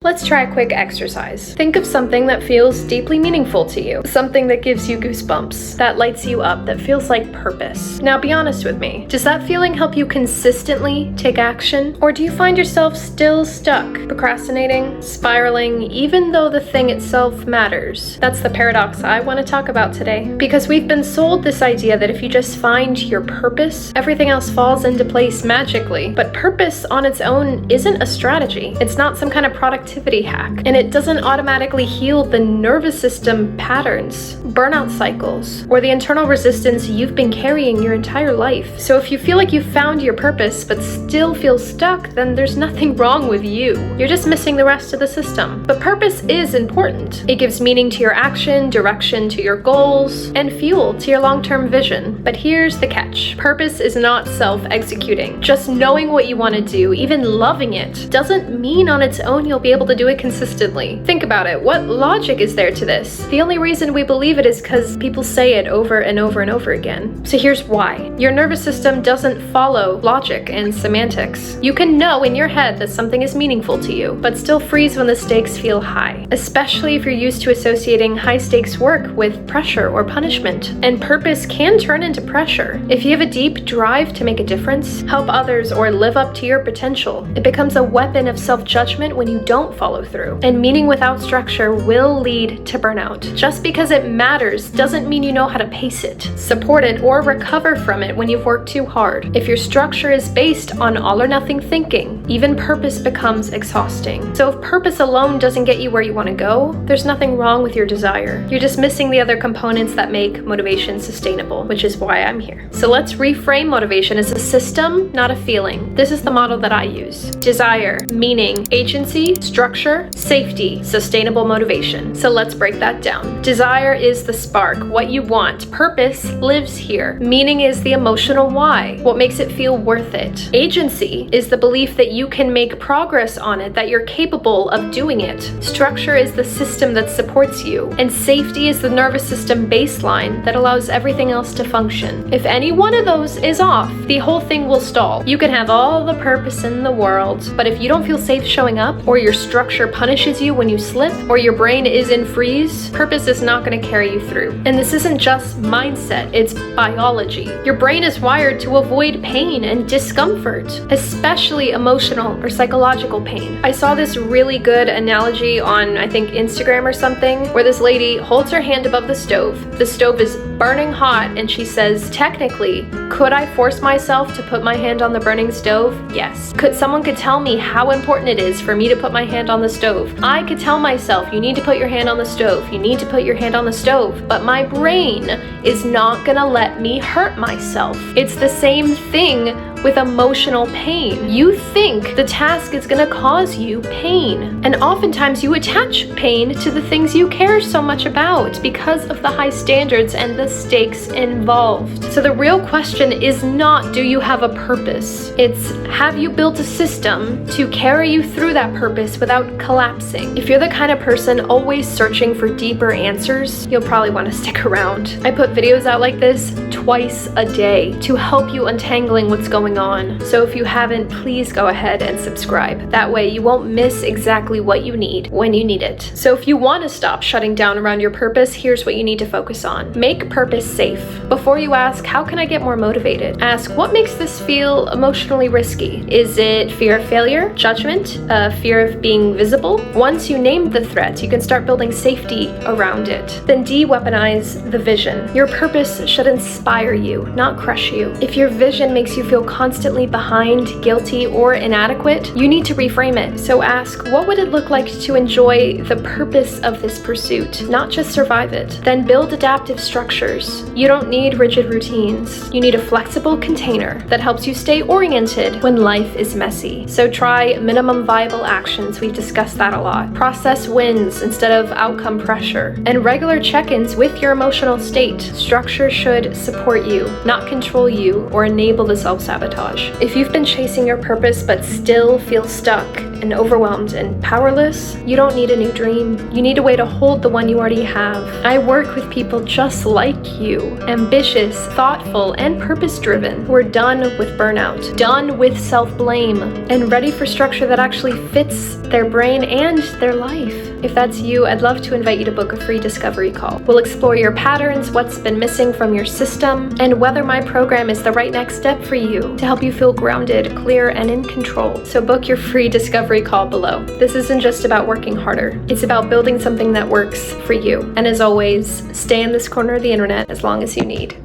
Let's try a quick exercise. Think of something that feels deeply meaningful to you, something that gives you goosebumps, that lights you up, that feels like purpose. Now be honest with me, does that feeling help you consistently take action? Or do you find yourself still stuck, procrastinating, spiraling, even though the thing itself matters? That's the paradox I want to talk about today, because we've been sold this idea that if you just find your purpose, everything else falls into place magically. But purpose on its own isn't a strategy. It's not some kind of productivity hack, and it doesn't automatically heal the nervous system patterns, burnout cycles, or the internal resistance you've been carrying your entire life. So if you feel like you found your purpose but still feel stuck, then there's nothing wrong with you. You're just missing the rest of the system. But purpose is important. It gives meaning to your action, direction to your goals, and fuel to your long-term vision. But here's the catch. Purpose is not self-executing. Just knowing what you want to do, even loving it, doesn't mean on its own you'll be able to do it consistently. Think about it. What logic is there to this? The only reason we believe it is because people say it over and over and over again. So here's why. Your nervous system doesn't follow logic and semantics. You can know in your head that something is meaningful to you, but still freeze when the stakes feel high, especially if you're used to associating high stakes work with pressure or punishment. And purpose can turn into pressure. If you have a deep drive to make a difference, help others, or live up to your potential, it becomes a weapon of self-judgment when you don't follow through. And meaning without structure will lead to burnout. Just because it matters doesn't mean you know how to pace it, support it, or recover from it when you've worked too hard. If your structure is based on all or nothing thinking, even purpose becomes exhausting. So if purpose alone doesn't get you where you want to go, there's nothing wrong with your desire. You're just missing the other components that make motivation sustainable, which is why I'm here. So let's reframe motivation as a system, not a feeling. This is the model that I use. Desire, meaning, agency, structure, safety, sustainable motivation. So let's break that down. Desire is the spark, what you want. Purpose lives here. Meaning is the emotional why, what makes it feel worth it. Agency is the belief that you can make progress on it, that you're capable of doing it. Structure is the system that supports you. And safety is the nervous system baseline that allows everything else to function. If any one of those is off, the whole thing will stall. You can have all the purpose in the world, but if you don't feel safe showing up, or your structure punishes you when you slip, or your brain is in freeze, purpose is not going to carry you through. And this isn't just mindset, it's biology. Your brain is wired to avoid pain and discomfort, especially emotional or psychological pain. I saw this really good analogy on, I think, Instagram or something, where this lady holds her hand above the stove. The stove is burning hot, and she says, technically, could I force myself to put my hand on the burning stove? Yes. Someone could tell me how important it is for me to put my hand on the stove. I could tell myself, you need to put your hand on the stove. You need to put your hand on the stove. But my brain is not gonna let me hurt myself. It's the same thing with emotional pain. You think the task is gonna cause you pain. And oftentimes you attach pain to the things you care so much about because of the high standards and the stakes involved. So the real question is not, do you have a purpose? It's, have you built a system to carry you through that purpose without collapsing? If you're the kind of person always searching for deeper answers, you'll probably want to stick around. I put videos out like this twice a day to help you untangling what's going on. So if you haven't, please go ahead and subscribe. That way you won't miss exactly what you need when you need it. So if you want to stop shutting down around your purpose, here's what you need to focus on. Make purpose safe. Before you ask, how can I get more motivated? Ask, what makes this feel emotionally risky? Is it fear of failure, judgment, fear of being visible? Once you name the threat, you can start building safety around it. Then de-weaponize the vision. Your purpose should inspire you, not crush you. If your vision makes you feel constantly behind, guilty, or inadequate, you need to reframe it. So ask, what would it look like to enjoy the purpose of this pursuit, not just survive it? Then build adaptive structures. You don't need rigid routines. You need a flexible container that helps you stay oriented when life is messy. So try minimum viable actions. We've discussed that a lot. Process wins instead of outcome pressure. And regular check-ins with your emotional state. Structure should support you, not control you or enable the self-sabotage. If you've been chasing your purpose but still feel stuck, and overwhelmed and powerless, you don't need a new dream. You need a way to hold the one you already have. I work with people just like you, ambitious, thoughtful, and purpose-driven, who are done with burnout, done with self-blame, and ready for structure that actually fits their brain and their life. If that's you, I'd love to invite you to book a free discovery call. We'll explore your patterns, what's been missing from your system, and whether my program is the right next step for you to help you feel grounded, clear, and in control. So book your free discovery call below. This isn't just about working harder. It's about building something that works for you. And as always, stay in this corner of the internet as long as you need.